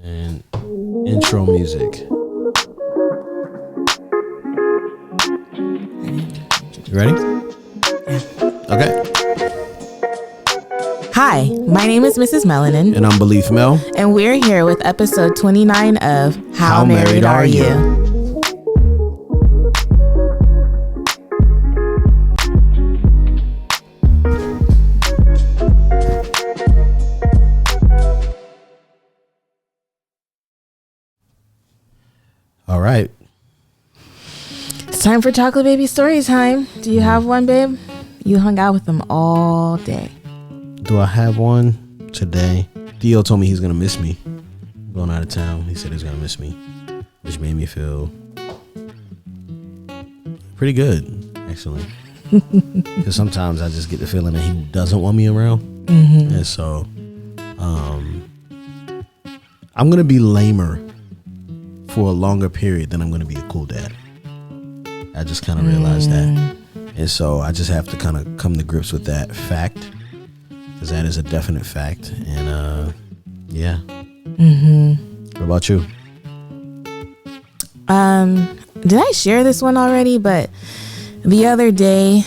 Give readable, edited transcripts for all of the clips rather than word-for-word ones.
And intro music. You ready? Yeah. Okay. Hi, my name is Mrs. Melanin. And I'm Beleaf Mel. And we're here with episode 29 of How Married Are You? All right. It's time for Chocolate Baby Story time. Do you have one, babe? You hung out with them all day. Do I have one today? Theo told me he's going to miss me. I'm going out of town. He said he's going to miss me, which made me feel pretty good, actually. Because sometimes I just get the feeling that he doesn't want me around. Mm-hmm. And so I'm going to be lamer for a longer period than I'm going to be a cool dad. I just kind of realized that. And so I just have to kind of come to grips with that fact, because that is a definite fact. And yeah. Mm-hmm. What about you? Did I share this one already? But the other day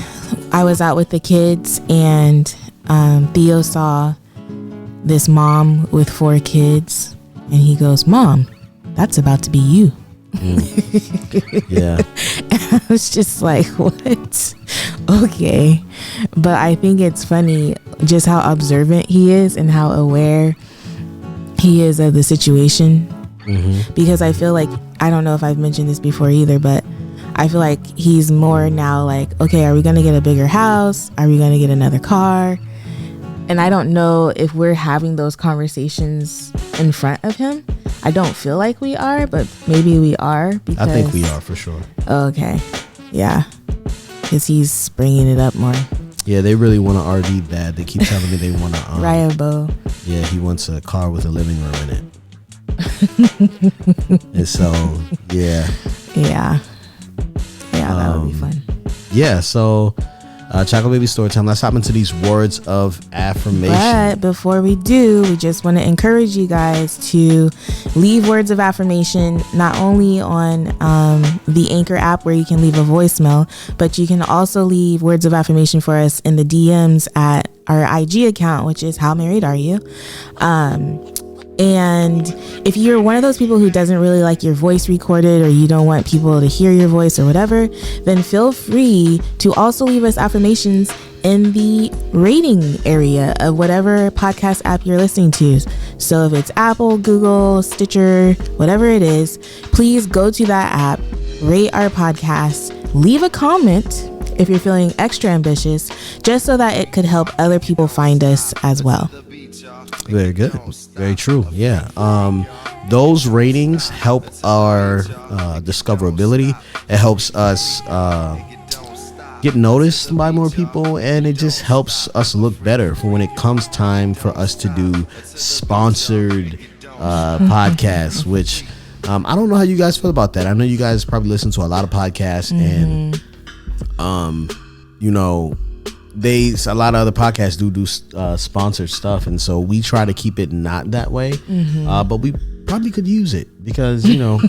I was out with the kids and Theo saw this mom with 4 kids and he goes, "Mom, that's about to be you." Yeah. And I was just like, what? Okay. But I think it's funny just how observant he is and how aware he is of the situation. Mm-hmm. Because I feel like, I don't know if I've mentioned this before either, but I feel like he's more now like, okay, are we going to get a bigger house? Are we going to get another car? And I don't know if we're having those conversations in front of him. I don't feel like we are, but maybe we are. Because, I think we are for sure. Okay. Yeah. Because he's bringing it up more. Yeah, they really want an RV bad. They keep telling me they want a... Riabo. Yeah, he wants a car with a living room in it. And so, yeah. Yeah. Yeah, that would be fun. Yeah, so... Chocolate Baby Story Time. Let's hop into these words of affirmation. But before we do, we just want to encourage you guys to leave words of affirmation not only on the Anchor app where you can leave a voicemail, but you can also leave words of affirmation for us in the DMs at our IG account, which is How Married Are You? And if you're one of those people who doesn't really like your voice recorded, or you don't want people to hear your voice or whatever, then feel free to also leave us affirmations in the rating area of whatever podcast app you're listening to. So if it's Apple, Google, Stitcher, whatever it is, please go to that app, rate our podcast, leave a comment if you're feeling extra ambitious, just so that it could help other people find us as well. Very good. Very true. Yeah. Those ratings help our discoverability. It helps us get noticed by more people, and it just helps us look better for when it comes time for us to do sponsored podcasts, which I don't know how you guys feel about that. I know you guys probably listen to a lot of podcasts, and you know, a lot of other podcasts do sponsored stuff, and so we try to keep it not that way. But we probably could use it because, you know,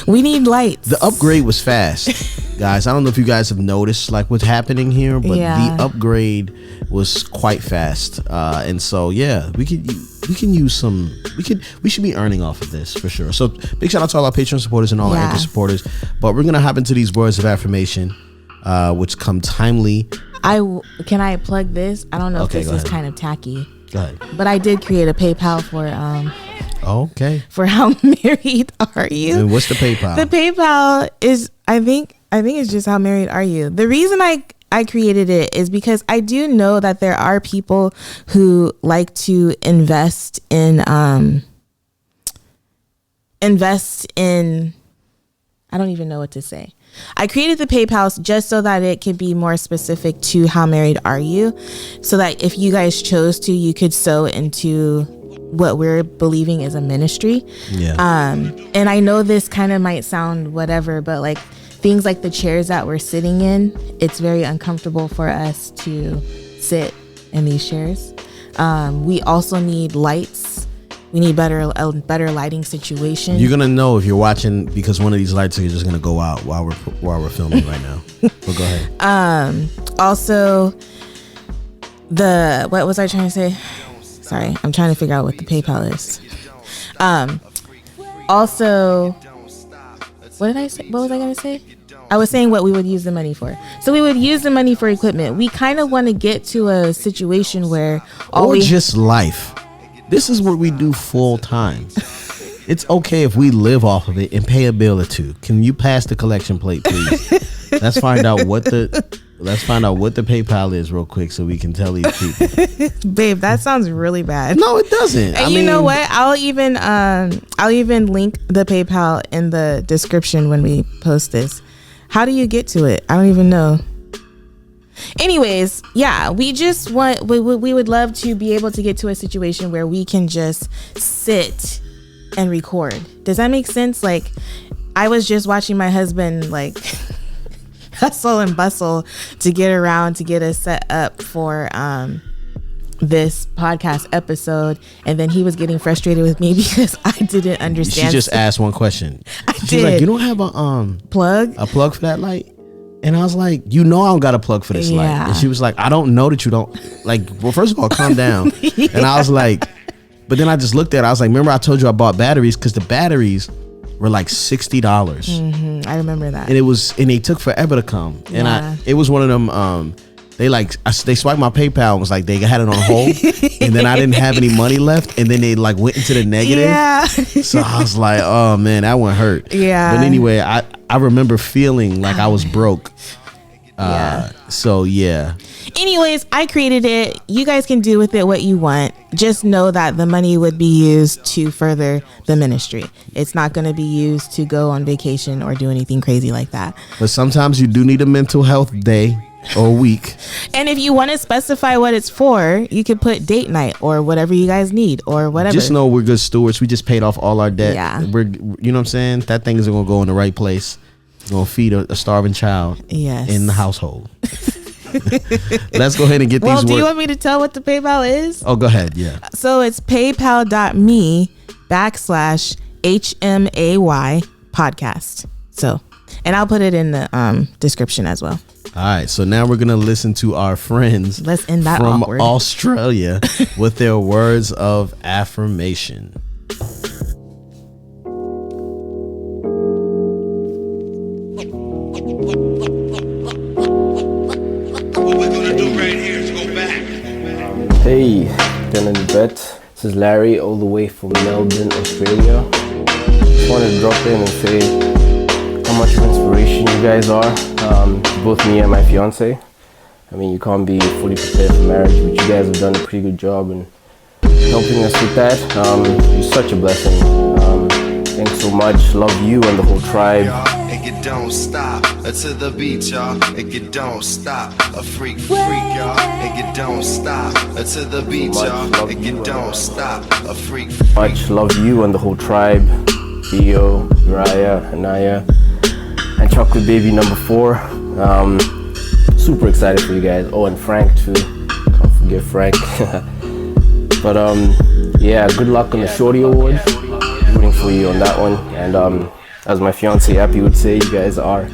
we need lights. The upgrade was fast, guys. I don't know if you guys have noticed like what's happening here, but the upgrade was quite fast, and so yeah, we can use some. We should be earning off of this for sure. So big shout out to all our Patreon supporters and all our Anchor supporters. But we're gonna hop into these words of affirmation, which come timely. Can I plug this? I don't know if this is kind of tacky. Go ahead. But I did create a PayPal for for How Married Are You? And what's the PayPal? The PayPal is I think it's just How Married Are You? The reason I created it is because I do know that there are people who like to invest in I don't even know what to say. I created the PayPal just so that it could be more specific to How Married Are You, so that if you guys chose to, you could sow into what we're believing is a ministry. And I know this kind of might sound whatever, but like things like the chairs that we're sitting in, it's very uncomfortable for us to sit in these chairs. We also need lights We need a better lighting situation. You're gonna know if you're watching because one of these lights are just gonna go out while we're filming right now. But go ahead. Also, what was I trying to say? Sorry, I'm trying to figure out what the PayPal is. Also, what did I say? What was I gonna say? I was saying what we would use the money for. So we would use the money for equipment. We kind of want to get to a situation where just life. This is what we do full time. It's okay if we live off of it and pay a bill or two. Can you pass the collection plate, please? Let's find out what the PayPal is real quick so we can tell these people. Babe, that sounds really bad. No, it doesn't. And you know what? I'll even link the PayPal in the description when we post this. How do you get to it? I don't even know. Anyways, yeah, we would love to be able to get to a situation where we can just sit and record. Does that make sense? Like, I was just watching my husband like hustle and bustle to get around to get us set up for this podcast episode, and then he was getting frustrated with me because I didn't understand. She just asked one question. She's like, you don't have a plug for that light? And I was like, I don't got a plug for this light. And she was like, I don't know that you don't. Like, well, first of all, calm down. Yeah. And I was like, but then I just looked at it. I was like, remember I told you I bought batteries because the batteries were like $60. I remember that. And they took forever to come. And it was one of them, they swiped my PayPal and was like, they had it on hold. And then I didn't have any money left. And then they like went into the negative. Yeah. So I was like, oh man, that one hurt. Yeah. But anyway, I remember feeling like I was broke. So yeah. Anyways, I created it. You guys can do with it what you want. Just know that the money would be used to further the ministry. It's not going to be used to go on vacation or do anything crazy like that. But sometimes you do need a mental health day or week. And if you want to specify what it's for, you could put date night or whatever you guys need or whatever. Just know we're good stewards. We just paid off all our debt. Yeah. You know what I'm saying? That thing is going to go in the right place. Going to feed a starving child in the household. Let's go ahead and get these words. Do you want me to tell what the PayPal is? Oh, go ahead. Yeah. So it's paypal.me/HMAY podcast. So, and I'll put it in the description as well. All right. So now we're going to listen to our friends from Australia with their words of affirmation. Hey, Glen and Yvette. This is Larry, all the way from Melbourne, Australia. Just wanted to drop in and say how much of inspiration you guys are, both me and my fiance. I mean, you can't be fully prepared for marriage, but you guys have done a pretty good job in helping us with that. You're such a blessing. Thanks so much. Love you and the whole tribe. You don't stop to the beat, y'all. And you don't stop a freak, y'all. And you don't stop to the beat, y'all. And you don't stop a freak. Much love you and the whole tribe. Theo, Raya, Anaya, and Chocolate Baby number 4. Super excited for you guys. Oh, and Frank too. Can't forget Frank. But yeah, good luck on the Shorty Awards. Rooting for you on that one. And as my fiance Happy would say, you guys are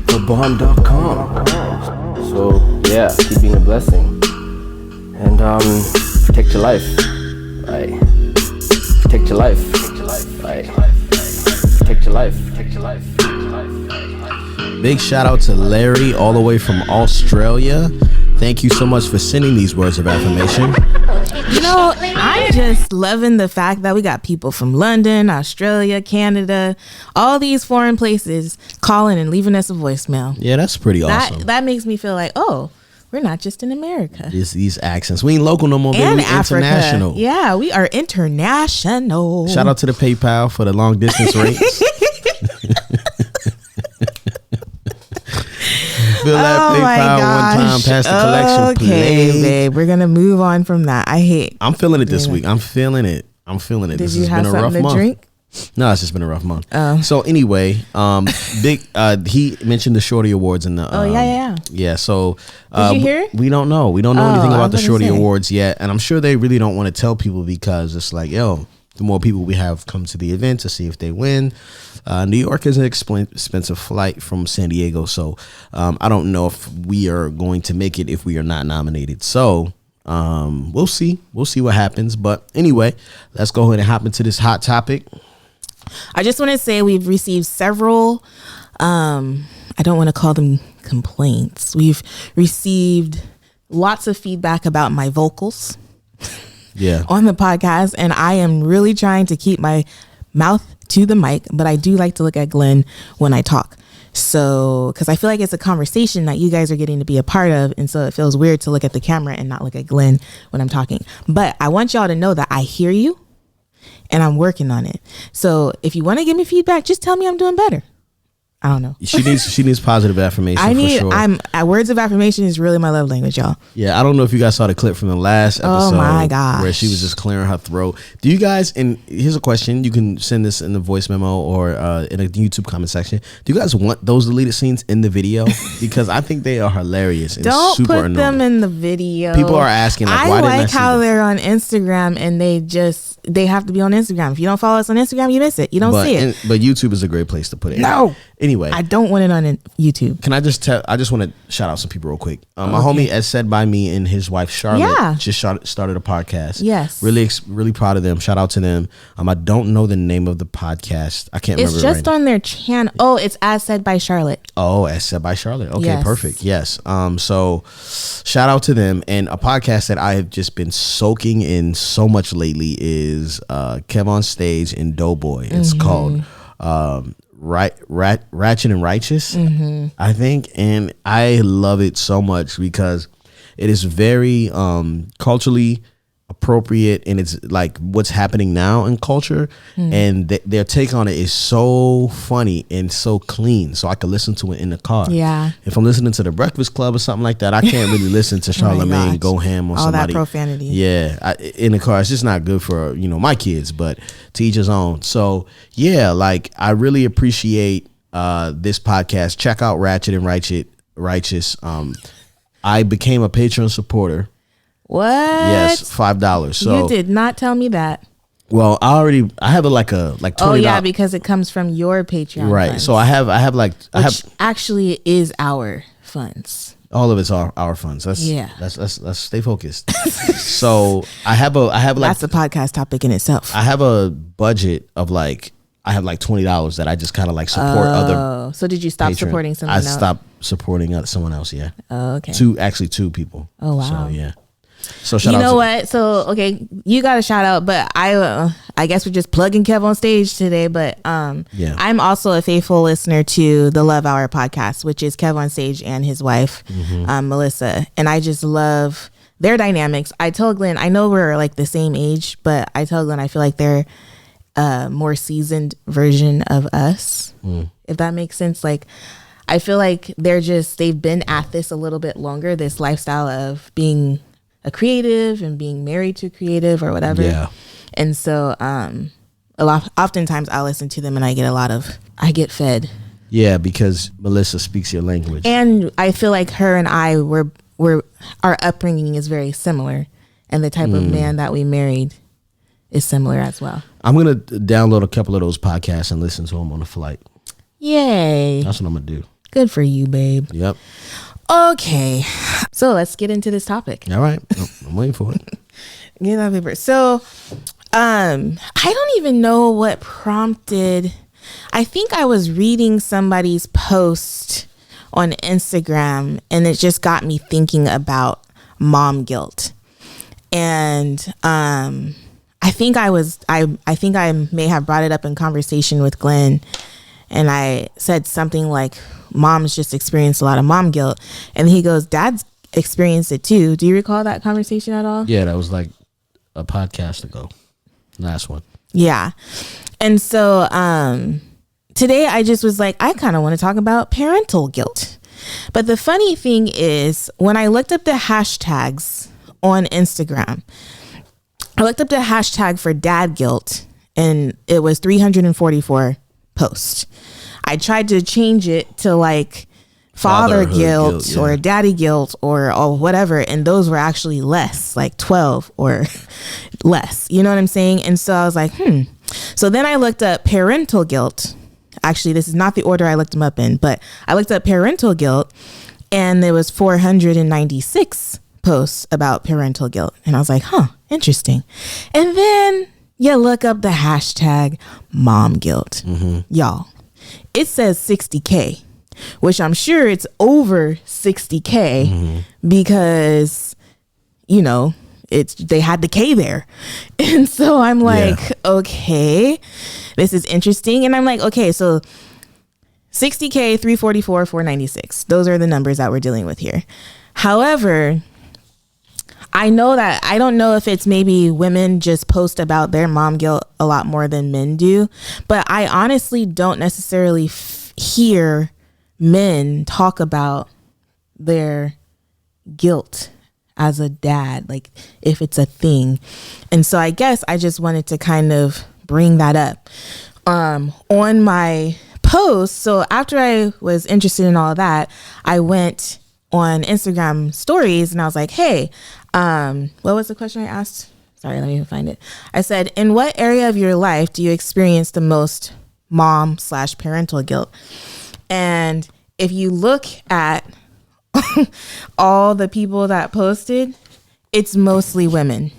thebond.com. So yeah, keep being a blessing. And protect your life. Right. Protect your life. Right. Protect your life. Protect your life. Big shout out to Larry all the way from Australia. Thank you so much for sending these words of affirmation. You know, I'm just loving the fact that we got people from London, Australia, Canada, all these foreign places calling and leaving us a voicemail. Yeah, that's pretty awesome. That makes me feel like, oh, we're not just in America. These accents. We ain't local no more, baby. And we international. Yeah, we are international. Shout out to the PayPal for the long distance rates. Fill that PayPal one time, pass the collection, okay, please. Babe, we're gonna move on from that. I'm feeling it this week. I'm feeling it. Did This you has have been a rough something to month. drink? No, it's just been a rough month. Oh. So anyway, he mentioned the Shorty Awards in the yeah. So did you hear it? We don't know. We don't know anything about the Shorty Awards yet, and I'm sure they really don't want to tell people because it's like, yo, the more people we have come to the event to see if they win. New York is an expensive flight from San Diego, so I don't know if we are going to make it if we are not nominated. So we'll see what happens. But anyway, let's go ahead and hop into this hot topic. I just want to say we've received several, I don't want to call them complaints. We've received lots of feedback about my vocals on the podcast, and I am really trying to keep my mouth to the mic, but I do like to look at Glen when I talk. So, because I feel like it's a conversation that you guys are getting to be a part of, and so it feels weird to look at the camera and not look at Glen when I'm talking. But I want y'all to know that I hear you, and I'm working on it. So if you want to give me feedback, just tell me I'm doing better. I don't know. She needs positive affirmation. For sure. Words of affirmation is really my love language, y'all. Yeah, I don't know if you guys saw the clip from the last episode. Oh my gosh. Where she was just clearing her throat. Do you guys? And here's a question: you can send this in the voice memo or in a YouTube comment section. Do you guys want those deleted scenes in the video? Because I think they are hilarious. And don't super put annoying. Them in the video. People are asking, like, why didn't I see how them? they're on Instagram and they have to be on Instagram. If you don't follow us on Instagram, you miss it. You don't see it. But YouTube is a great place to put it. No. Anyway, I don't want it on YouTube. Can I just tell? I just want to shout out some people real quick. My homie AsCed by me and his wife Charlotte just started a podcast. Yes, really proud of them. Shout out to them. I don't know the name of the podcast. I can't remember. It's just on their channel. Oh, it's AsCed by Charlotte. Oh, AsCed by Charlotte. Okay, yes. Perfect. Yes. So shout out to them. And a podcast that I have just been soaking in so much lately is Kev on Stage and Doughboy. It's called Ratchet and Righteous, I think, and I love it so much because it is very culturally appropriate, and it's like what's happening now in culture, and their take on it is so funny and so clean, so I can listen to it in the car. Yeah, if I'm listening to the Breakfast Club or something like that, I can't really listen to Charlamagne go ham on somebody. All that profanity. Yeah, in the car, it's just not good for my kids, but to each his own. So yeah, like I really appreciate this podcast. Check out Ratchet and Righteous. I became a Patreon supporter. What? Yes, $5. So you did not tell me that. Well, I have like $20. Oh yeah, because it comes from your Patreon. Right. Funds, so I have actually is our funds. All of it's our funds. Let's stay focused. So I have that's a podcast topic in itself. I have a budget of I have $20 that I just kind of support other. So did you stop supporting someone else? I stopped supporting someone else. Yeah. Oh, okay. Two people. Oh wow. So yeah. So shout out. You know what? So okay, you got a shout out, but I guess we're just plugging Kev on Stage today. But I'm also a faithful listener to the Love Hour podcast, which is Kev on Stage and his wife, Alyssa, and I just love their dynamics. I told Glen, I know we're the same age, but I told Glen I feel like they're a more seasoned version of us, if that makes sense. I feel like they've been at this a little bit longer, this lifestyle of being a creative and being married to a creative or whatever. Yeah. And so oftentimes I'll listen to them and I get fed. Yeah, because Melissa speaks your language. And I feel like her and I our upbringing is very similar, and the type of man that we married is similar as well. I'm going to download a couple of those podcasts and listen to them on the flight. Yay. That's what I'm going to do. Good for you, babe. Yep. Okay, so let's get into this topic. All right, I'm waiting for it. Get that paper. So, I don't even know what prompted. I think I was reading somebody's post on Instagram, and it just got me thinking about mom guilt. And I think I may have brought it up in conversation with Glen, and I said something like, moms just experience a lot of mom guilt, and he goes, dad's experienced it too. Do you recall that conversation at all? Yeah, that was a podcast ago, last one. Yeah. And so today I just was I kind of want to talk about parental guilt. But the funny thing is, when I looked up the hashtags on Instagram, I looked up the hashtag for dad guilt, and it was 344 posts. I tried to change it to father Fatherhood guilt guilt, or yeah. daddy guilt or whatever, and those were actually less, like 12 or less, you know what I'm saying? And so I was like, so then I looked up parental guilt. Actually, this is not the order I looked them up in, but I looked up parental guilt, and there was 496 posts about parental guilt, and I was like, interesting. And then you look up the hashtag mom guilt. Y'all, it says 60K, which I'm sure it's over 60K because, you know, they had the K there. And so I'm like, okay, this is interesting. And I'm like, okay, so 60K, 344, 496. Those are the numbers that we're dealing with here. However, I know that I don't know if it's maybe women just post about their mom guilt a lot more than men do, but I honestly don't necessarily hear men talk about their guilt as a dad, like if it's a thing. And so I guess I just wanted to kind of bring that up on my post. So after I was interested in all of that, I went on Instagram stories and I was like, hey, what was the question I asked? Sorry, let me find it. I said, in what area of your life do you experience the most mom/parental guilt? And if you look at all the people that posted, it's mostly women.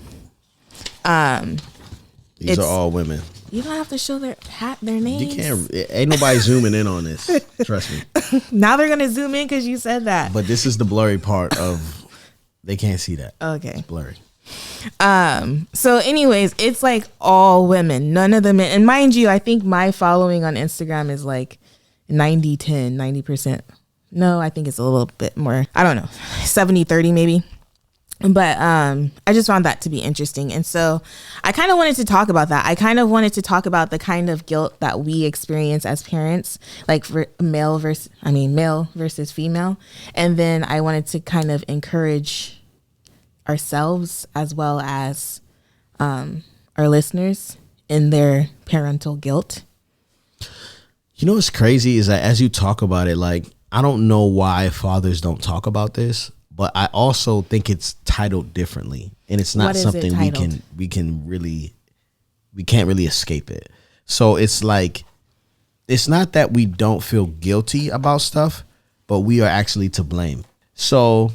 These are all women. You don't have to show their names. You can't. Ain't nobody zooming in on this. Trust me. Now they're gonna zoom in because you said that. But this is the blurry part of. They can't see that. Okay. It's blurry. So anyways, it's like all women, none of the men. And mind you, I think my following on Instagram is like 90% No, I think it's a little bit more, I don't know, 70-30 maybe. But I just found that to be interesting. And so I kind of wanted to talk about that. I kind of wanted to talk about the kind of guilt that we experience as parents, like for male versus female. And then I wanted to kind of encourage ourselves as well as our listeners in their parental guilt. You know what's crazy is that as you talk about it, like, I don't know why fathers don't talk about this, but I also think it's titled differently, and it's not something we can't really escape it. So it's like, it's not that we don't feel guilty about stuff, but we are actually to blame. So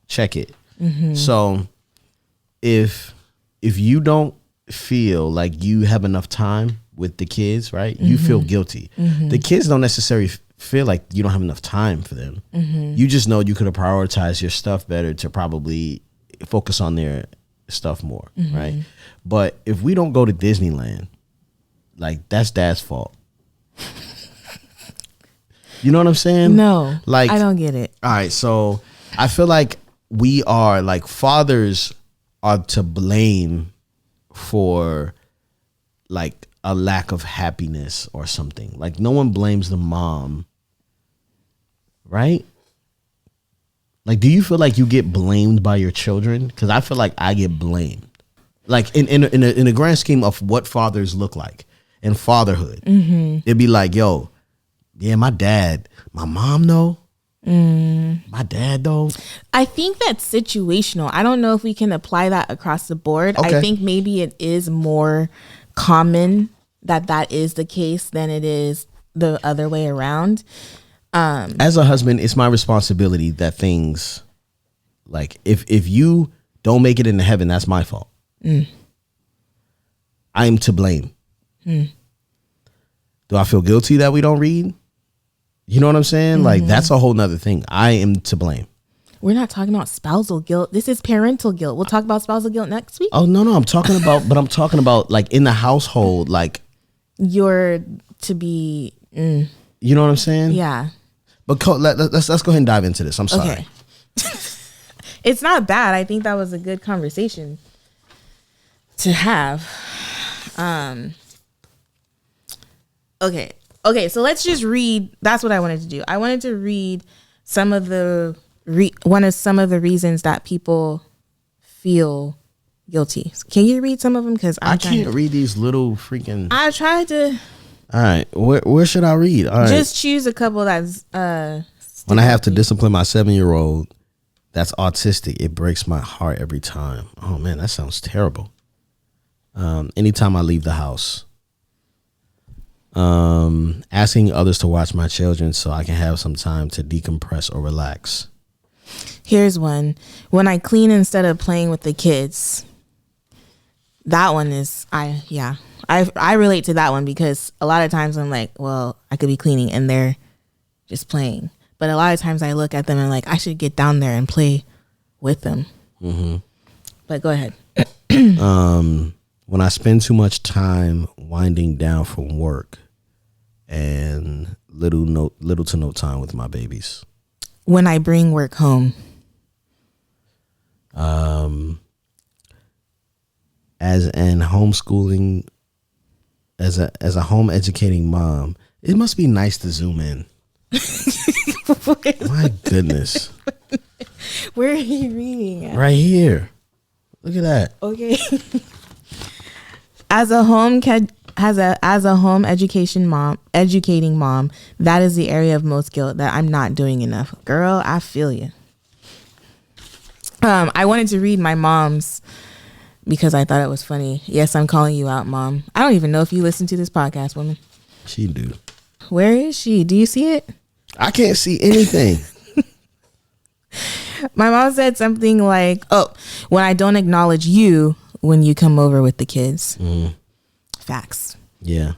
check it. So if you don't feel like you have enough time with the kids, right? You feel guilty. The kids don't necessarily feel like you don't have enough time for them. You just know you could have prioritized your stuff better to probably focus on their stuff more, right? But if we don't go to Disneyland, like, that's dad's fault. You know what I'm saying? No, like, I don't get it. All right, so I feel like we are, like, fathers are to blame for, like, a lack of happiness or something. Like, no one blames the mom, right? Like, do you feel like you get blamed by your children? Because I feel like I get blamed. Like, in the grand scheme of what fathers look like in fatherhood, it'd be like, yo, yeah, my mom though. My dad though. I think that's situational. I don't know if we can apply that across the board. Okay. I think maybe it is more common that is the case than it is the other way around. As a husband, it's my responsibility that things, like, if you don't make it into heaven, that's my fault. I'm to blame. Do I feel guilty that we don't read? You know what I'm saying? Like, that's a whole nother thing. I am to blame. We're not talking about spousal guilt. This is parental guilt. We'll talk about spousal guilt next week. Oh, no, I'm talking about, like, in the household, like, You're to be, you know what I'm saying? yeah. But let's go ahead and dive into this. I'm sorry. Okay. It's not bad. I think that was a good conversation to have. Okay, so let's just read. That's what I wanted to do. I wanted to read some of the reasons that people feel guilty. Can you read some of them? Because I can't read these little freaking. I tried to. All right, where should I read? All right, just choose a couple that When I have to discipline my 7-year-old that's autistic, it breaks my heart every time. Oh man, that sounds terrible. Anytime I leave the house, asking others to watch my children so I can have some time to decompress or relax. Here's one. When I clean instead of playing with the kids. That one is, I relate to that one because a lot of times I'm like, well, I could be cleaning and they're just playing. But a lot of times I look at them and like, I should get down there and play with them. Mm-hmm. But go ahead. When I spend too much time winding down from work and little to no time with my babies. When I bring work home. As an homeschooling, as a home educating mom, it must be nice to zoom in. My goodness. Where are you reading at? Right here. Look at that. Okay. As a home educating mom, that is the area of most guilt that I'm not doing enough. Girl, I feel you. I wanted to read my mom's because I thought it was funny. Yes, I'm calling you out, Mom. I don't even know if you listen to this podcast, woman. She do. Where is she? Do you see it? I can't see anything. My mom said something like, oh, when I don't acknowledge you when you come over with the kids. Facts. Yeah.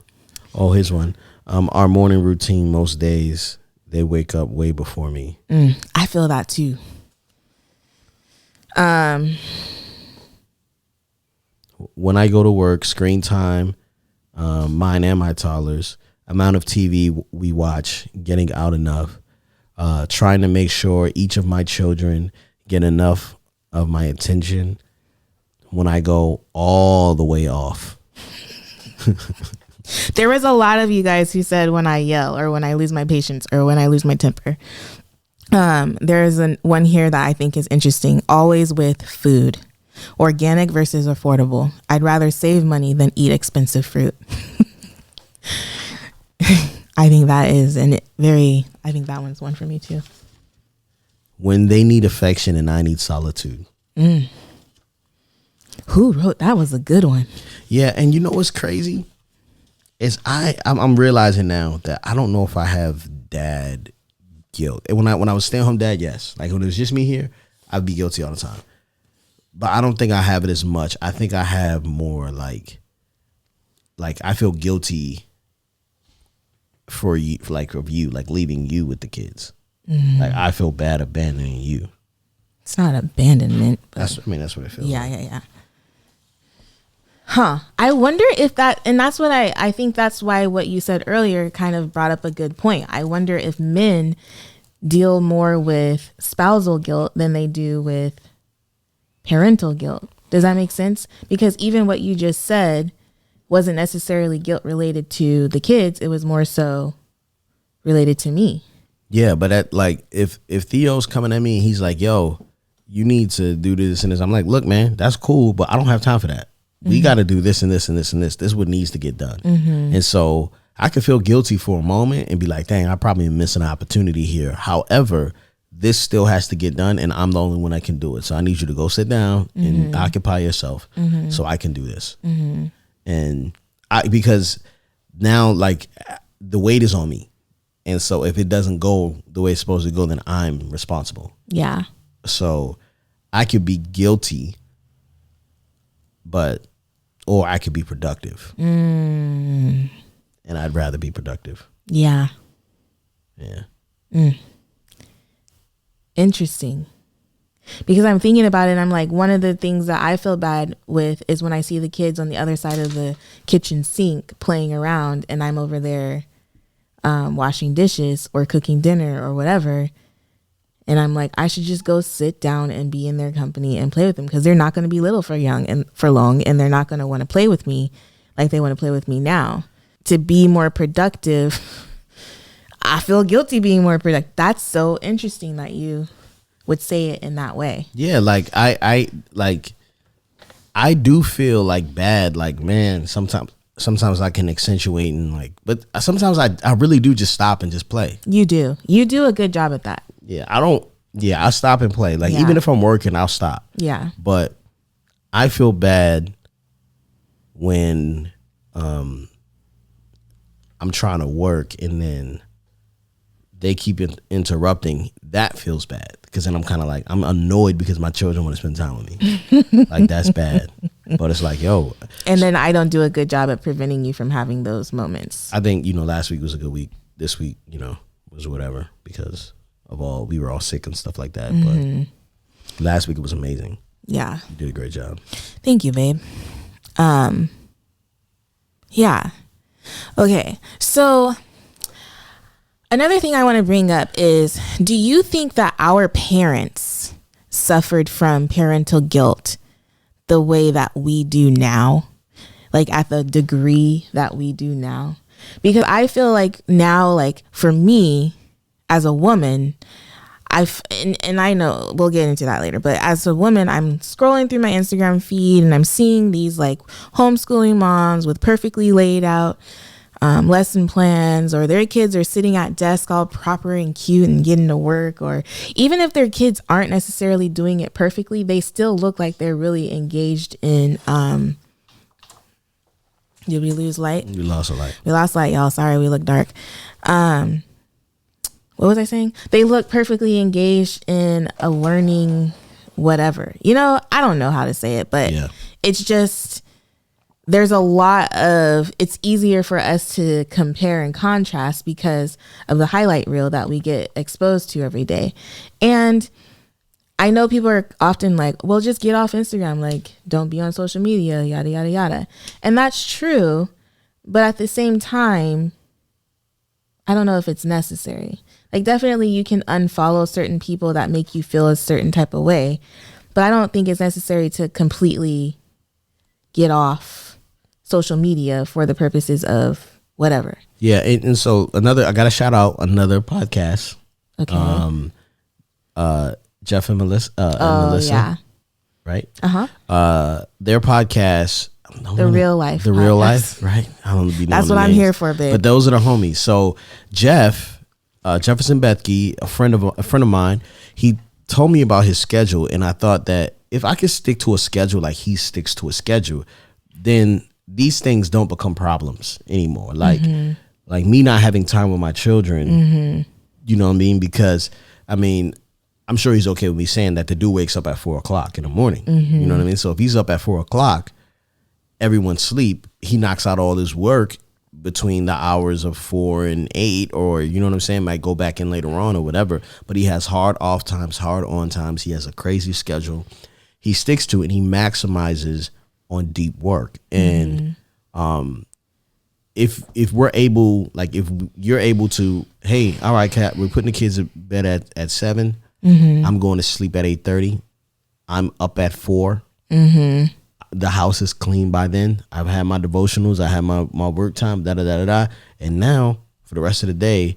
Oh, here's one. Our morning routine, most days, they wake up way before me. I feel that too. When I go to work, screen time, mine and my toddlers, amount of TV we watch, getting out enough, trying to make sure each of my children get enough of my attention when I go all the way off. There was a lot of you guys who said when I yell or when I lose my patience or when I lose my temper. There's one here that I think is interesting. Always with food. Organic versus affordable. I'd rather save money than eat expensive fruit. I think that is I think that one's one for me too. When they need affection and I need solitude. Who wrote that? Was a good one. Yeah, and you know what's crazy? Is I'm realizing now that I don't know if I have dad guilt. And when I was staying home dad, yes. Like when it was just me here, I'd be guilty all the time. But I don't think I have it as much. I think I have more like I feel guilty for you, like leaving you with the kids. Like I feel bad abandoning you. It's not abandonment. That's what it feels. Yeah. Huh. I wonder if that, and that's what I think that's why what you said earlier kind of brought up a good point. I wonder if men deal more with spousal guilt than they do with parental guilt. Does that make sense? Because even what you just said wasn't necessarily guilt related to the kids. It was more so related to me. Yeah, but if Theo's coming at me and he's like, yo, you need to do this and this. I'm like, look, man, that's cool, but I don't have time for that. We got to do this and this and this and this. This is what needs to get done. And so I could feel guilty for a moment and be like, dang, I probably missed an opportunity here. However, this still has to get done and I'm the only one that can do it. So I need you to go sit down and occupy yourself so I can do this. And because now like the weight is on me. And so if it doesn't go the way it's supposed to go, then I'm responsible. Yeah. So I could be guilty, or I could be productive. And I'd rather be productive. Yeah. Yeah. Interesting. Because I'm thinking about it and I'm like, one of the things that I feel bad with is when I see the kids on the other side of the kitchen sink playing around and I'm over there washing dishes or cooking dinner or whatever. And I'm like, I should just go sit down and be in their company and play with them because they're not going to be little for long and they're not going to want to play with me like they want to play with me now. To be more productive, I feel guilty being more productive. That's so interesting that you would say it in that way. Yeah, like I do feel like bad, like man, sometimes sometimes I can accentuate and like, but sometimes I really do just stop and just play. You do a good job at that. Yeah, I stop and play. Like, Yeah. even if I'm working, I'll stop. Yeah. But I feel bad when I'm trying to work and then they keep interrupting. That feels bad because then I'm kind of like, I'm annoyed because my children want to spend time with me. Like, that's bad. But it's like, yo. And then I don't do a good job at preventing you from having those moments. I think, last week was a good week. This week, was whatever because of we were all sick and stuff like that. But last week it was amazing. Yeah. You did a great job. Thank you, babe. Yeah. Okay. So another thing I want to bring up is, do you think that our parents suffered from parental guilt the way that we do now? Like, at the degree that we do now? Because I feel like now, like, for me as a woman, and I know we'll get into that later, but as a woman, I'm scrolling through my Instagram feed and I'm seeing these like homeschooling moms with perfectly laid out lesson plans, or their kids are sitting at desk all proper and cute and getting to work, or even if their kids aren't necessarily doing it perfectly, they still look like they're really engaged in did we lose light? We lost a light. We lost light, y'all. Sorry, we look dark. What was I saying? They look perfectly engaged in a learning whatever. I don't know how to say it, but Yeah. It's just, there's a lot of, it's easier for us to compare and contrast because of the highlight reel that we get exposed to every day. And I know people are often like, well, just get off Instagram. Like, don't be on social media, yada, yada, yada. And that's true. But at the same time, I don't know if it's necessary. Like, definitely you can unfollow certain people that make you feel a certain type of way, but I don't think it's necessary to completely get off social media for the purposes of whatever. Yeah, and so I got to shout out another podcast. Okay. Jeff and Melissa. Yeah. Right? Uh-huh. Their podcast, The Real Life. The Real Podcast. Life, right? I don't be knowing That's the what I'm names. here for, babe. But those are the homies. So Jefferson Bethke, a friend of mine, he told me about his schedule, and I thought that if I could stick to a schedule like he sticks to a schedule, then these things don't become problems anymore. Like me not having time with my children, you know what I mean? Because I'm sure he's okay with me saying that the dude wakes up at 4:00 in the morning. You know what I mean? So if he's up at 4:00, everyone's sleep, he knocks out all his work between the hours of 4 and 8, or you know what I'm saying, might go back in later on or whatever, but he has hard off times, hard on times. He has a crazy schedule. He sticks to it and he maximizes on deep work. And if we're able, like if you're able to, hey, all right, Kat, we're putting the kids to bed at 7. I'm going to sleep at 8:30. I'm up at 4. The house is clean by then. I've had my devotionals. I have my work time, and now for the rest of the day,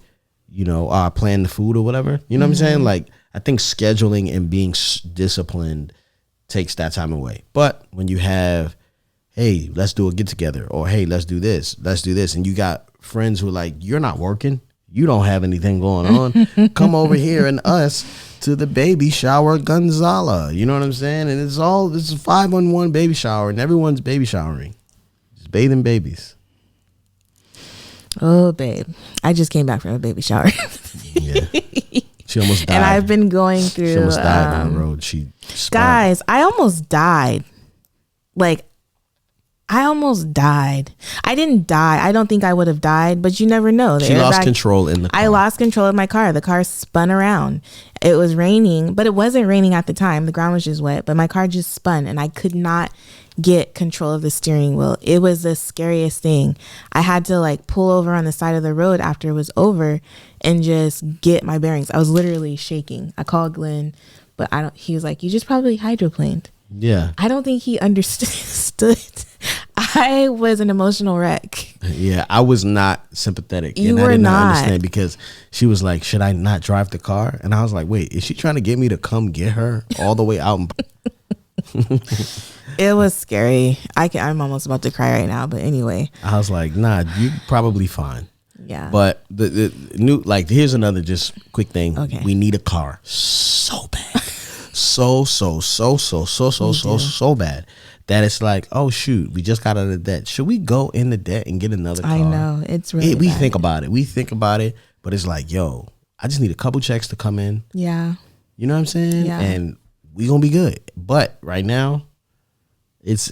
I plan the food or whatever. You know what I'm saying? Like, I think scheduling and being disciplined takes that time away. But when you have, hey, let's do a get together, or hey, let's do this, and you got friends who are like, you're not working, you don't have anything going on, come over here and us to the baby shower Gonzala. You know what I'm saying? And it's a 5-on-1 baby shower, and everyone's baby showering, just bathing babies. Oh, babe, I just came back from a baby shower. Yeah, she almost died. And I've been going through. She almost died on the road. She guys, I almost died. Like, I almost died. I didn't die. I don't think I would have died, but you never know. She lost control in the car. I lost control of my car. The car spun around. It was raining, but it wasn't raining at the time. The ground was just wet, but my car just spun and I could not get control of the steering wheel. It was the scariest thing. I had to like pull over on the side of the road after it was over and just get my bearings. I was literally shaking. I called Glen, but he was like, you just probably hydroplaned. Yeah. I don't think he understood. I was an emotional wreck. Yeah, I was not sympathetic. You and were I did not not. understand, because she was like, should I not drive the car? And I was like, wait, is she trying to get me to come get her all the way out? It was scary. I'm almost about to cry right now. But anyway, I was like, nah, you probably fine. Yeah. But the new, like, here's another just quick thing. Okay. We need a car so bad, so bad that it's like, oh shoot, we just got out of debt. Should we go into debt and get another car? I know, it's really we bad. think about it, but it's like, yo, I just need a couple checks to come in. Yeah. You know what I'm saying? Yeah. And we gonna be good. But right now, it's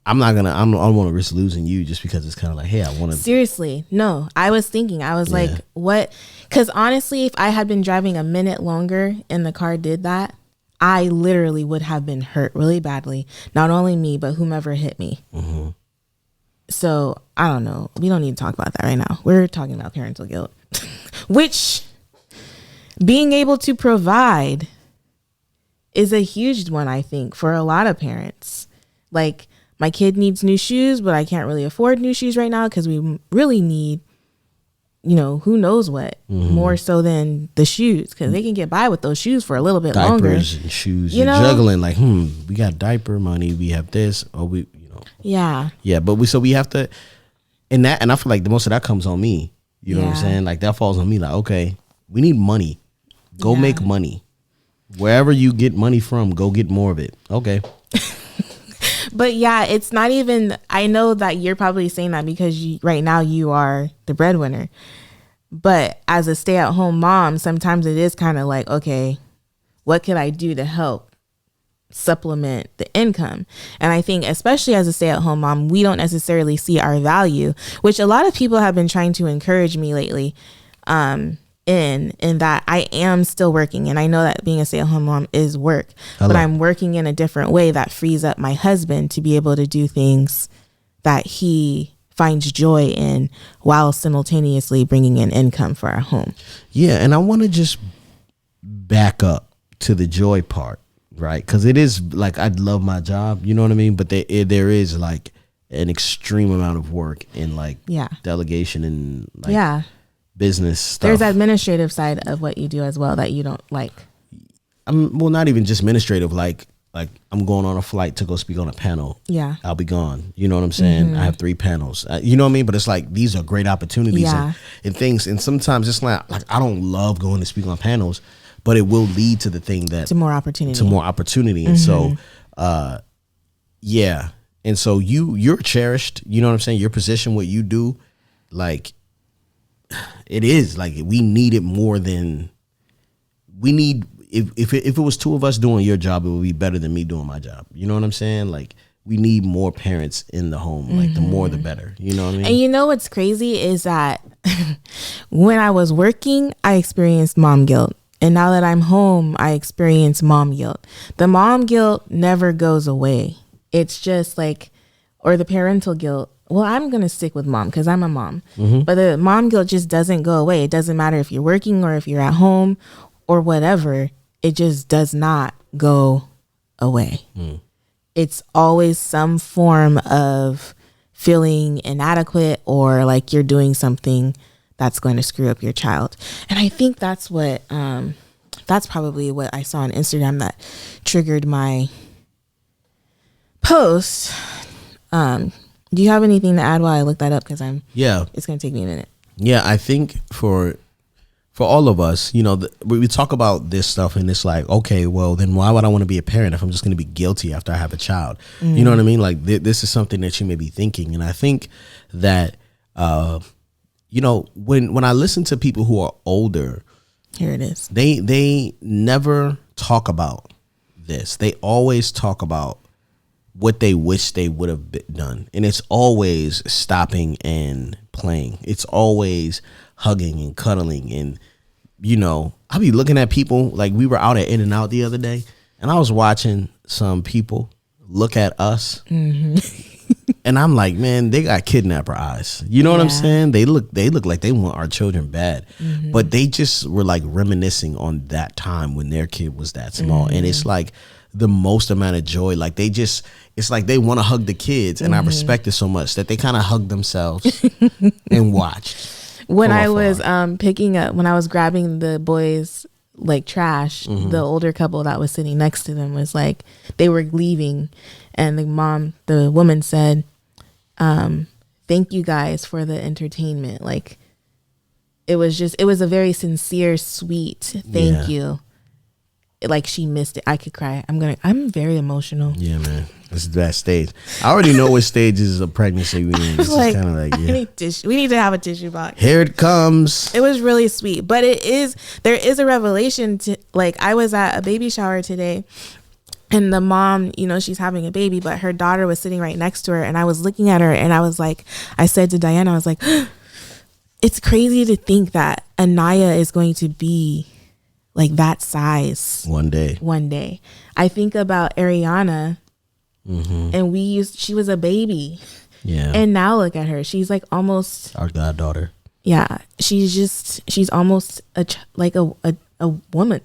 I don't want to risk losing you just because it's kind of like, hey, I want to. Seriously, no. I was thinking, like, what? Because honestly, if I had been driving a minute longer and the car did that, I literally would have been hurt really badly. Not only me, but whomever hit me. Mm-hmm. So I don't know. We don't need to talk about that right now. We're talking about parental guilt, which being able to provide is a huge one, I think, for a lot of parents. Like, my kid needs new shoes, but I can't really afford new shoes right now because we really need, who knows what, more so than the shoes, because they can get by with those shoes for a little bit longer. Diapers and shoes. You're juggling like, we got diaper money, we have this, or we, Yeah. Yeah, but we have to, and I feel like the most of that comes on me. You know what I'm saying? Like, that falls on me. Like, okay, we need money. Go make money. Wherever you get money from, go get more of it. Okay. But yeah, it's not even, I know that you're probably saying that because right now you are the breadwinner. But as a stay-at-home mom, sometimes it is kind of like, okay, what could I do to help supplement the income? And I think especially as a stay-at-home mom, we don't necessarily see our value, which a lot of people have been trying to encourage me lately, in that I am still working, and I know that being a stay-at-home mom is work. But I'm working in a different way that frees up my husband to be able to do things that he finds joy in while simultaneously bringing in income for our home. Yeah, and I want to just back up to the joy part, right? Because it is like, I love my job, you know what I mean? But there is like an extreme amount of work in like delegation and like business stuff. There's administrative side of what you do as well that you don't like. Well, not even just administrative. Like I'm going on a flight to go speak on a panel. Yeah, I'll be gone. You know what I'm saying? Mm-hmm. I have 3 panels. You know what I mean? But it's like, these are great opportunities and things. And sometimes it's like I don't love going to speak on panels, but it will lead to the thing that to more opportunity. And so, and so you're cherished. You know what I'm saying? Your position, what you do, like. It is like, we need it more than we need. If it was 2 of us doing your job, it would be better than me doing my job. You know what I'm saying? Like, we need more parents in the home. Like, the more, the better. You know what I mean? And you know what's crazy is that when I was working, I experienced mom guilt. And now that I'm home, I experience mom guilt. The mom guilt never goes away. It's just like, or the parental guilt. Well, I'm going to stick with mom because I'm a mom. But the mom guilt just doesn't go away. It doesn't matter if you're working or if you're at home or whatever. It just does not go away. It's always some form of feeling inadequate or like you're doing something that's going to screw up your child. And I think that's what, that's probably what I saw on Instagram that triggered my post. Do you have anything to add while I look that up? Because it's going to take me a minute. Yeah, I think for all of us, we talk about this stuff and it's like, okay, well, then why would I want to be a parent if I'm just going to be guilty after I have a child? You know what I mean? Like, this is something that you may be thinking. And I think that, when I listen to people who are older, here it is. They never talk about this. They always talk about what they wish they would have done. And it's always stopping and playing. It's always hugging and cuddling. And, I'll be looking at people, like we were out at In-N-Out the other day, and I was watching some people look at us. And I'm like, man, they got kidnapper eyes. You know what I'm saying? They look like they want our children bad. But they just were like reminiscing on that time when their kid was that small. And it's like the most amount of joy. Like, it's like they want to hug the kids. And I respect it so much that they kind of hug themselves and watched. When I was when I was grabbing the boys' like trash, the older couple that was sitting next to them was like, they were leaving, and the woman said, thank you guys for the entertainment. Like, it was a very sincere, sweet thank you. Like, she missed it. I could cry. I'm very emotional. Yeah, man. This is that stage. I already know what stages of pregnancy we in. This is kind of like, yeah. We need to have a tissue box. Here it comes. It was really sweet. But there is a revelation to, like, I was at a baby shower today, and the mom, you know, she's having a baby, but her daughter was sitting right next to her, and I was looking at her, and I was like, I said to Diana, I was like, it's crazy to think that Anaya is going to be like that size one day. I think about Ariana, and she was a baby, and now look at her. She's like almost our goddaughter. Yeah, she's almost a woman.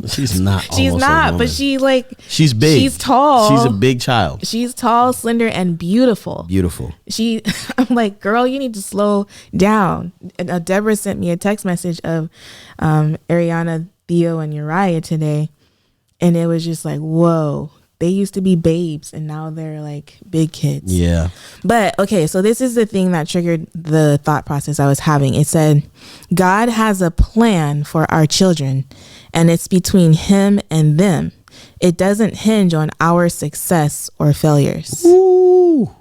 She's not. She's not, but she's big. She's tall. She's a big child. She's tall, slender, and beautiful. I'm like, girl, you need to slow down. And Deborah sent me a text message of Ariana, Theo, and Uriah today, and it was just like, whoa, they used to be babes and now they're like big kids. Yeah. But okay, so this is the thing that triggered the thought process I was having. It said, God has a plan for our children, and it's between him and them. It doesn't hinge on our success or failures. Ooh.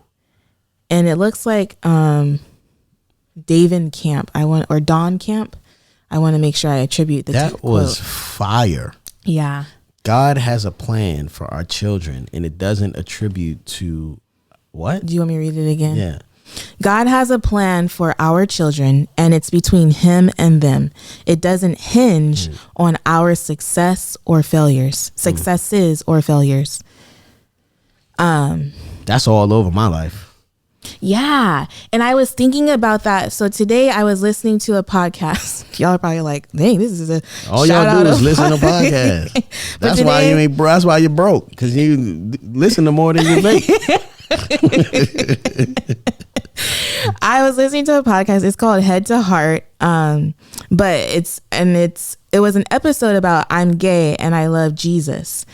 And it looks like David Camp, Don Camp. I want to make sure I attribute the that quote. Was fire. Yeah. God has a plan for our children, and it doesn't attribute to what? Do you want me to read it again? Yeah. God has a plan for our children, and it's between him and them. It doesn't hinge on our successes or failures. That's all over my life. Yeah. And I was thinking about that. So today I was listening to a podcast. Y'all are probably like, dang, this is a all y'all do is listen to podcasts. That's today, why you ain't that's why you're broke, because you listen to more than you make. I was listening to a podcast. It's called Head to Heart. But it was an episode about I'm gay and I love Jesus.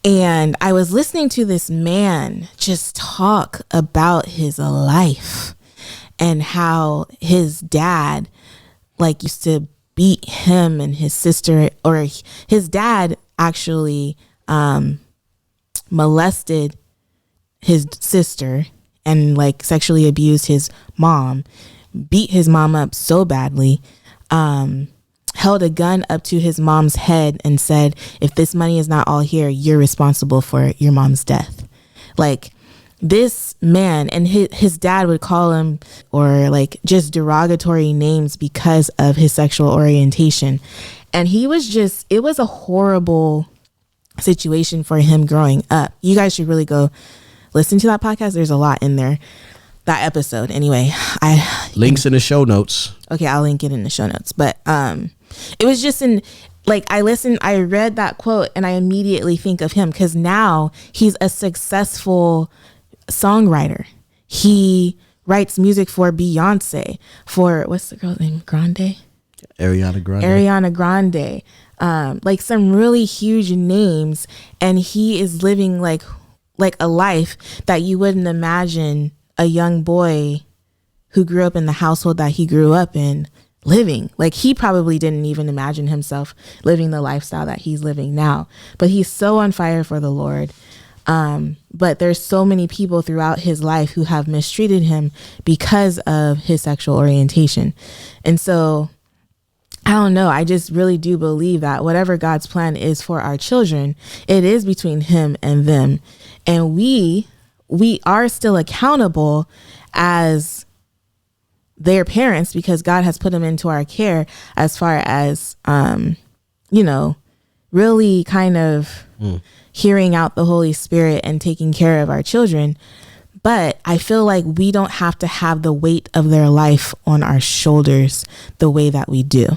And I was listening to this man just talk about his life and how his dad used to beat him and his sister, or his dad actually molested his sister and sexually abused his mom, beat his mom up so badly, held a gun up to his mom's head and said, if this money is not all here, you're responsible for your mom's death. This man, and his dad would call him or just derogatory names because of his sexual orientation. And it was a horrible situation for him growing up. You guys should really go listen to that podcast. There's a lot in there. That episode. Anyway, links in the show notes. Okay, I'll link it in the show notes. But it was just I read that quote and I immediately think of him, because now he's a successful songwriter. He writes music for Beyonce, for what's the girl's name? Ariana Grande. Some really huge names, and he is living like a life that you wouldn't imagine a young boy who grew up in the household that he grew up in living. He probably didn't even imagine himself living the lifestyle that he's living now, but he's so on fire for the Lord. But there's so many people throughout his life who have mistreated him because of his sexual orientation. And so I don't know. I just really do believe that whatever God's plan is for our children, it is between him and them. And we are still accountable as their parents, because God has put them into our care, as far as, really kind of hearing out the Holy Spirit and taking care of our children. But I feel like we don't have to have the weight of their life on our shoulders the way that we do,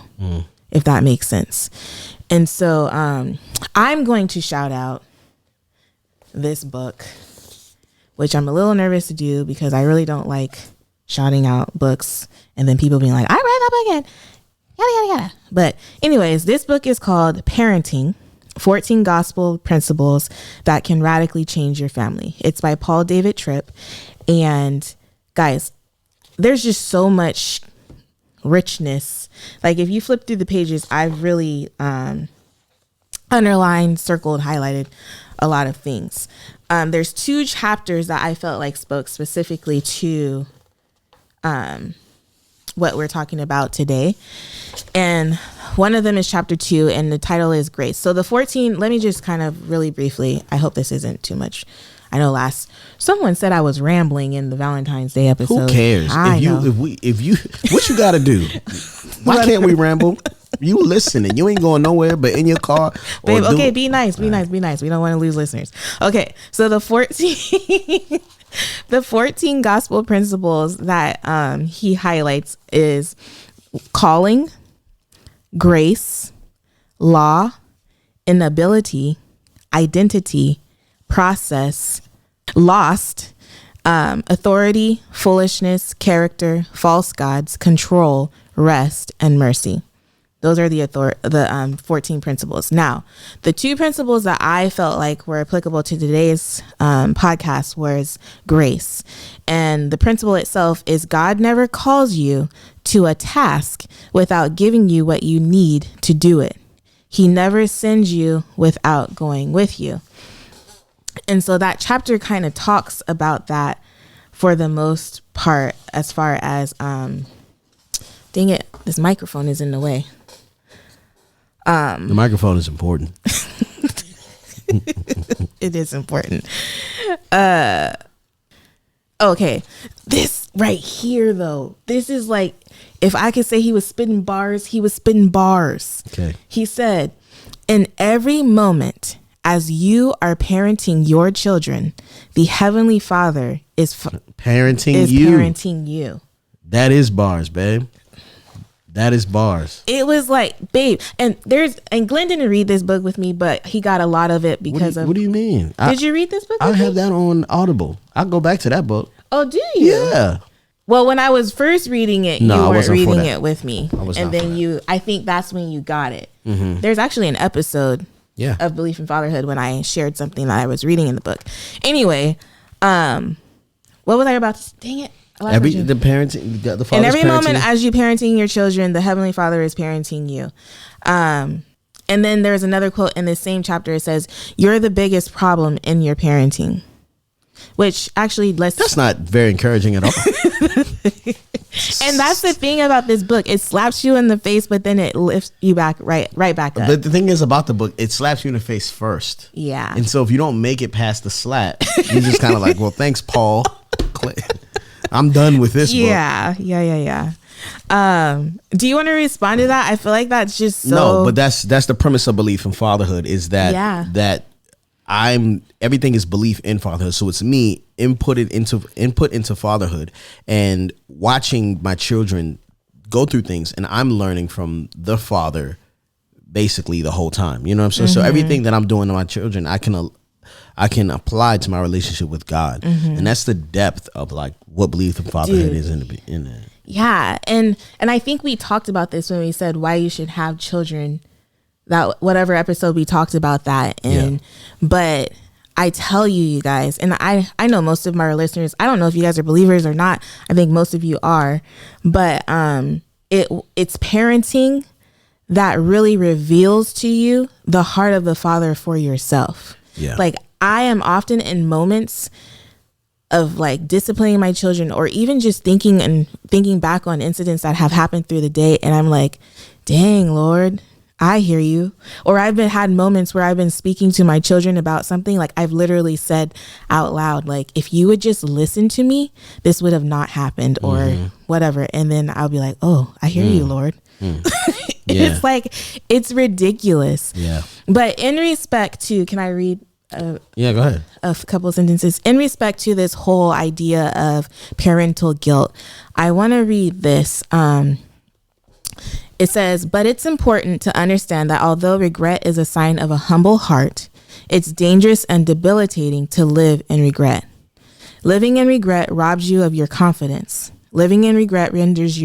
if that makes sense. And so I'm going to shout out this book, which I'm a little nervous to do because I really don't like shouting out books and then people being like, I read that book again. yada, yada, yada. But anyways, this book is called Parenting, 14 Gospel Principles That Can Radically Change Your Family. It's by Paul David Tripp. And guys, there's just so much richness. Like if you flip through the pages, I've really underlined, circled, highlighted a lot of things. There's 2 chapters that I felt like spoke specifically to what we're talking about today. And one of them is chapter 2, and the title is Grace. So the 14, let me just kind of really briefly, I hope this isn't too much. I know someone said I was rambling in the Valentine's Day episode. Who cares? If you, what you got to do? Why can't we ramble? You listening. You ain't going nowhere but in your car. Babe, okay, be nice. Be nice. We don't want to lose listeners. Okay, so the 14... the 14 gospel principles that he highlights is calling, grace, law, inability, identity, process, lost, authority, foolishness, character, false gods, control, rest, and mercy. Those are the 14 principles. Now, the 2 principles that I felt like were applicable to today's podcast was grace. And the principle itself is God never calls you to a task without giving you what you need to do it. He never sends you without going with you. And so that chapter kind of talks about that for the most part, as far as, dang it, this microphone is in the way. The microphone is important. It is important. Okay. This right here, though, this is like, if I could say he was spitting bars, he was spitting bars. Okay. He said, in every moment as you are parenting your children, the Heavenly Father is parenting you. That is bars, babe. That is bars. It was like, babe, and Glen didn't read this book with me, but he got a lot of it because What do you mean? Did you read this book? I have that on Audible. I'll go back to that book. Oh, do you? Yeah. Well, when I was first reading it, you weren't reading it with me. And then I think that's when you got it. Mm-hmm. There's actually an episode of Belief in Fatherhood when I shared something that I was reading in the book. Anyway, what was I about to, dang it. The parenting, the father's in every parenting. moment as you parenting your children, the Heavenly Father is parenting you. And then there's another quote in the same chapter. It says, "You're the biggest problem in your parenting," which actually that's not very encouraging at all. And that's the thing about this book. It slaps you in the face, but then it lifts you back right back up. But the thing is about the book, it slaps you in the face first. Yeah. And so if you don't make it past the slap, you're just kind of like, well, thanks, Paul. I'm done with this book. Yeah. Do you want to respond to that? I feel like that's just so. No, but that's the premise of Belief in Fatherhood is that that everything is belief in fatherhood. So it's me input into fatherhood and watching my children go through things, and I'm learning from the father basically the whole time. You know what I'm saying? Mm-hmm. So everything that I'm doing to my children, I can apply to my relationship with God. Mm-hmm. And that's the depth of like what Belief in Fatherhood is in it. Yeah. And I think we talked about this when we said why you should have children, that whatever episode we talked about that in. But I tell you guys, and I know most of my listeners, I don't know if you guys are believers or not. I think most of you are, but it's parenting that really reveals to you the heart of the Father for yourself. Yeah. Like I am often in moments of like disciplining my children, or even just thinking back on incidents that have happened through the day, and I'm like, dang, Lord, I hear you. Or I've had moments where I've been speaking to my children about something, like I've literally said out loud, like, if you would just listen to me, this would have not happened, or whatever. And then I'll be like, oh, I hear you, Lord. It's like, it's ridiculous. Yeah. But in respect to, can I read? Go ahead. A couple of sentences. In respect to this whole idea of parental guilt, I want to read this. It says, but it's important to understand that although regret is a sign of a humble heart, it's dangerous and debilitating to live in regret. Living in regret robs you of your confidence. Living in regret renders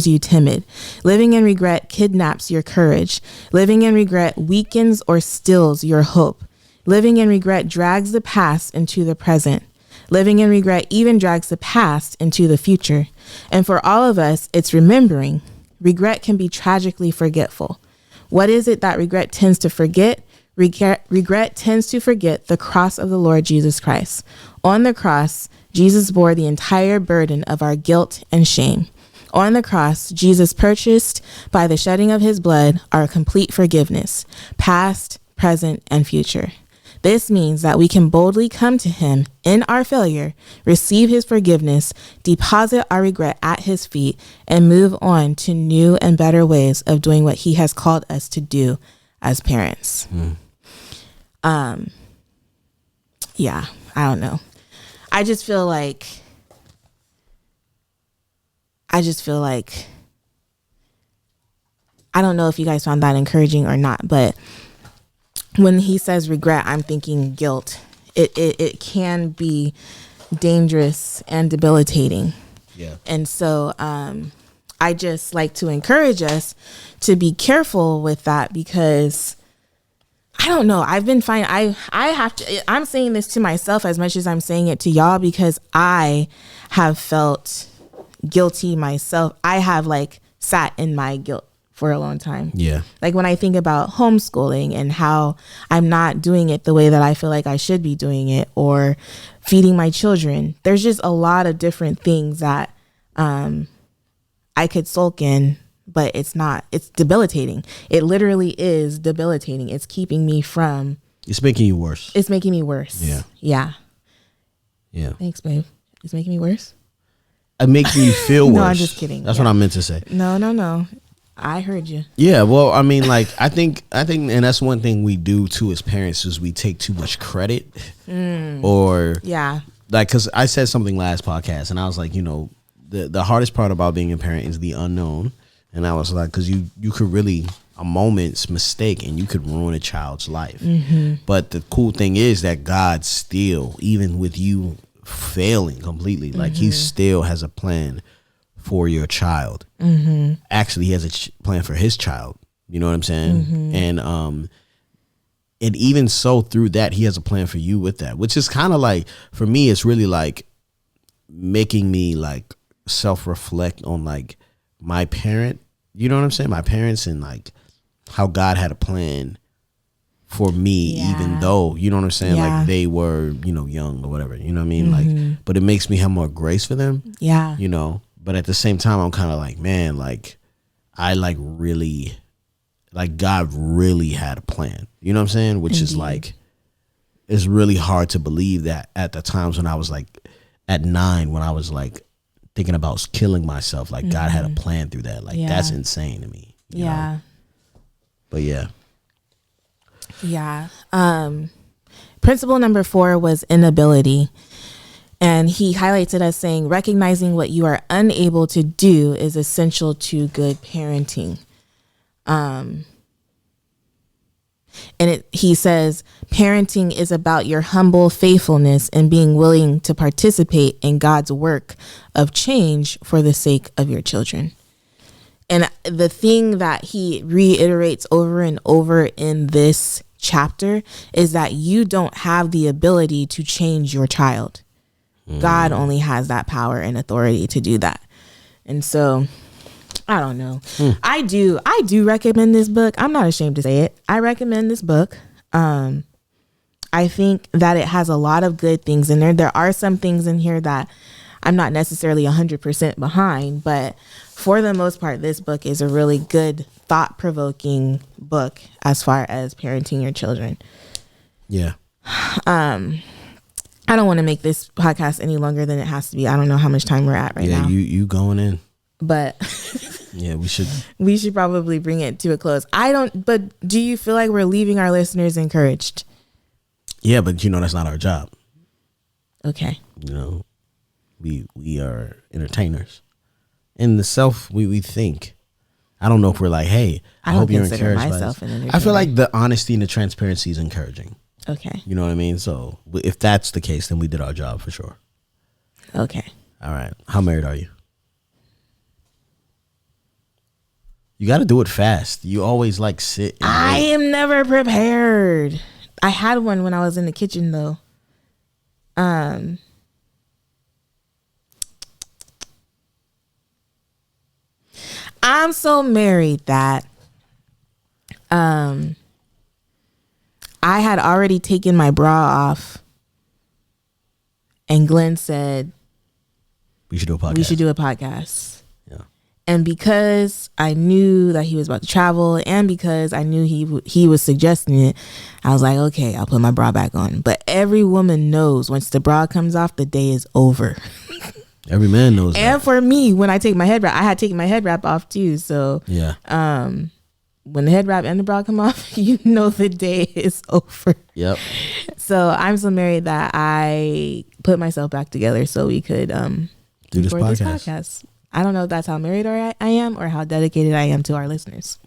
you timid. Living in regret kidnaps your courage. Living in regret weakens or stills your hope. Living in regret drags the past into the present. Living in regret even drags the past into the future. And for all of us, it's remembering. Regret can be tragically forgetful. What is it that regret tends to forget? Regret tends to forget the cross of the Lord Jesus Christ. On the cross, Jesus bore the entire burden of our guilt and shame. On the cross, Jesus purchased by the shedding of his blood our complete forgiveness, past, present, and future. This means that we can boldly come to him in our failure, receive his forgiveness, deposit our regret at his feet, and move on to new and better ways of doing what he has called us to do as parents. Yeah, I don't know. I just feel like I don't know if you guys found that encouraging or not, but when he says regret, I'm thinking guilt. It can be dangerous and debilitating. Yeah. And so I just like to encourage us to be careful with that, because I don't know. I've been fine. I'm saying this to myself as much as I'm saying it to y'all, because I have felt guilty myself. I have sat in my guilt for a long time. Yeah. Like when I think about homeschooling and how I'm not doing it the way that I feel like I should be doing it, or feeding my children, there's just a lot of different things that I could sulk in, but it's debilitating. It literally is debilitating. It's keeping me from. It's making you worse. It's making me worse. Yeah. Yeah. Yeah. Thanks, babe. It's making me worse. It makes me feel worse. No, I'm just kidding. That's what I meant to say. No. I heard you. Yeah, well, I mean, I think, and that's one thing we do too as parents, is we take too much credit, or because I said something last podcast, and I was like, the hardest part about being a parent is the unknown, and I was like, because you could really, a moment's mistake and you could ruin a child's life, but the cool thing is that God still, even with you failing completely, he still has a plan for your child. Actually, he has a plan for his child. You know what I'm saying? And even so, through that, he has a plan for you with that, which is kind of for me, it's really making me self-reflect on my parent. You know what I'm saying? My parents, and how God had a plan for me, even though, you know what I'm saying? They were, young or whatever, you know what I mean? But it makes me have more grace for them. Yeah. But at the same time, I'm kind of man, I really, God really had a plan. You know what I'm saying? Which is it's really hard to believe that at the times when I was at 9, when I was thinking about killing myself, God had a plan through that. That's insane to me. You know? But yeah. Yeah. Principle number 4 was inability. And he highlights it as saying, recognizing what you are unable to do is essential to good parenting. He says, parenting is about your humble faithfulness and being willing to participate in God's work of change for the sake of your children. And the thing that he reiterates over and over in this chapter is that you don't have the ability to change your child. God only has that power and authority to do that. And so, I don't know. I do recommend this book. I'm not ashamed to say it. I recommend this book. I think that it has a lot of good things in there. There are some things in here that I'm not necessarily 100% behind, but for the most part, this book is a really good, thought-provoking book as far as parenting your children. Yeah. I don't want to make this podcast any longer than it has to be. I don't know how much time we're at right now. Yeah, you going in. But yeah, we should probably bring it to a close. But do you feel like we're leaving our listeners encouraged? Yeah, but that's not our job. Okay. We are entertainers. In the self we think. I don't know if we're hey, I hope you're encouraged myself by this. I feel like the honesty and the transparency is encouraging. Okay. You know what I mean? So if that's the case, then we did our job for sure. Okay. All right. How married are you? You got to do it fast. You always like sit. I am never prepared. I had one when I was in the kitchen though. I'm so married that I had already taken my bra off, and Glen said we should do a podcast. We should do a podcast. Yeah. And because I knew that he was about to travel, and because I knew he was suggesting it, I was like, okay, I'll put my bra back on. But every woman knows once the bra comes off, the day is over. Every man knows and that. for me, when I take my head wrap, I had taken my head wrap off too. So yeah. When the head wrap and the bra come off, you know the day is over. Yep. So I'm so married that I put myself back together so we could do this podcast. I don't know if that's how married I am or how dedicated I am to our listeners.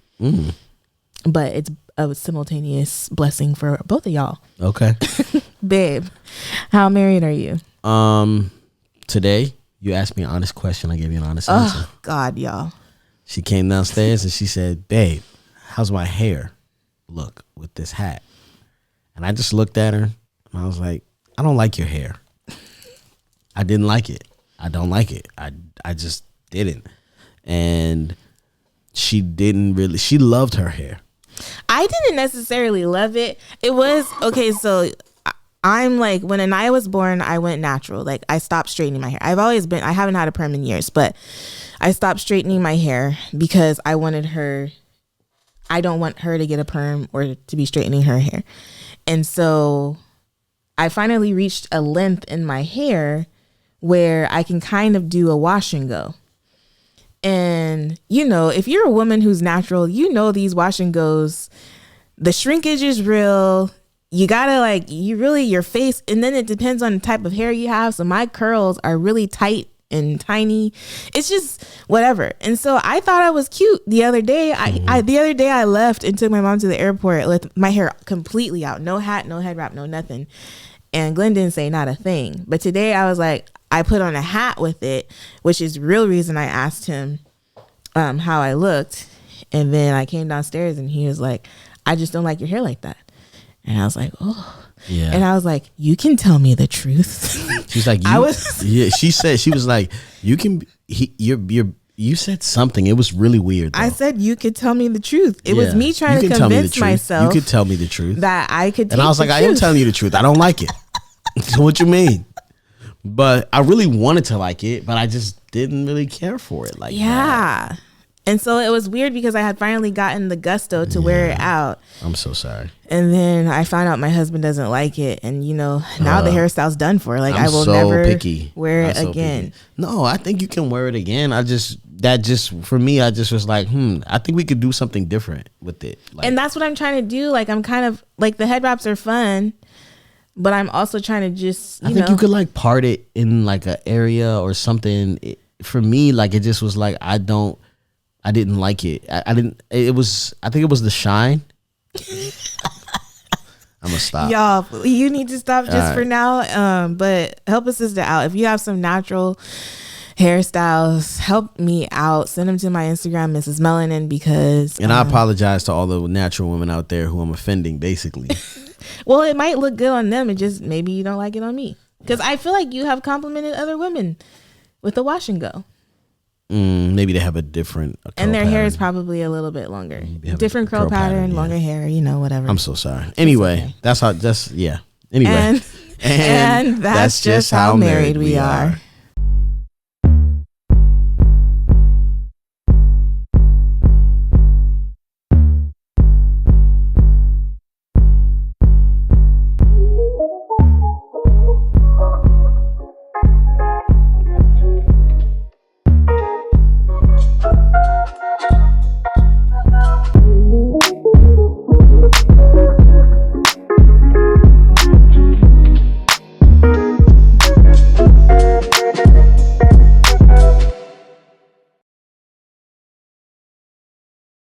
But it's a simultaneous blessing for both of y'all. Okay. Babe, how married are you? Today, you asked me an honest question. I gave you an honest answer. Oh, God, y'all. She came downstairs and she said, babe, how's my hair look with this hat? And I just looked at her and I was like, I don't like your hair. I didn't like it. I don't like it. I just didn't. And she loved her hair. I didn't necessarily love it. It was, okay, so I'm like, when Anaya was born, I went natural. Like, I stopped straightening my hair. I haven't had a perm in years, but I stopped straightening my hair because I don't want her to get a perm or to be straightening her hair. And so I finally reached a length in my hair where I can kind of do a wash and go. And, you know, if you're a woman who's natural, you know these wash and goes, the shrinkage is real. You gotta your face, and then it depends on the type of hair you have. So my curls are really tight and tiny. It's just whatever. And so I thought I was cute the other day. I left and took my mom to the airport with my hair completely out. No hat, no head wrap, no nothing. And Glen didn't say not a thing. But today I was like, I put on a hat with it, which is the real reason I asked him how I looked. And then I came downstairs and he was like, I just don't like your hair like that. And I was like, oh. Yeah. And I was like, you can tell me the truth. She's like, yeah, she said, she was like, you said something. It was really weird, though. I said, you could tell me the truth. It was me trying to convince myself. You could tell me the truth. That I could. And I was like, I am telling you the truth. I don't like it. So what you mean? But I really wanted to like it, but I just didn't really care for it. Like, that. And so it was weird because I had finally gotten the gusto to wear it out. I'm so sorry. And then I found out my husband doesn't like it. And, you know, now the hairstyle's done for. Like, I will never wear it again. Picky. No, I think you can wear it again. For me, I just was like, I think we could do something different with it. Like, and that's what I'm trying to do. Like, I'm kind of, like, the head wraps are fun. But I'm also trying to just, I think you could, like, part it in, like, an area or something. For me, like, it just was like, I didn't like it. I think it was the shine. I'm gonna stop. Y'all, you need to stop just for now. But help a sister out. If you have some natural hairstyles, help me out. Send them to my Instagram, Mrs. Melanin, because... And I apologize to all the natural women out there who I'm offending, basically. Well, it might look good on them. It just, maybe you don't like it on me. Because I feel like you have complimented other women with the wash and go. Maybe they have a different and their hair is probably a little bit longer. Different curl pattern, longer hair, whatever. I'm so sorry. Anyway, okay. Anyway. And that's just how married we are.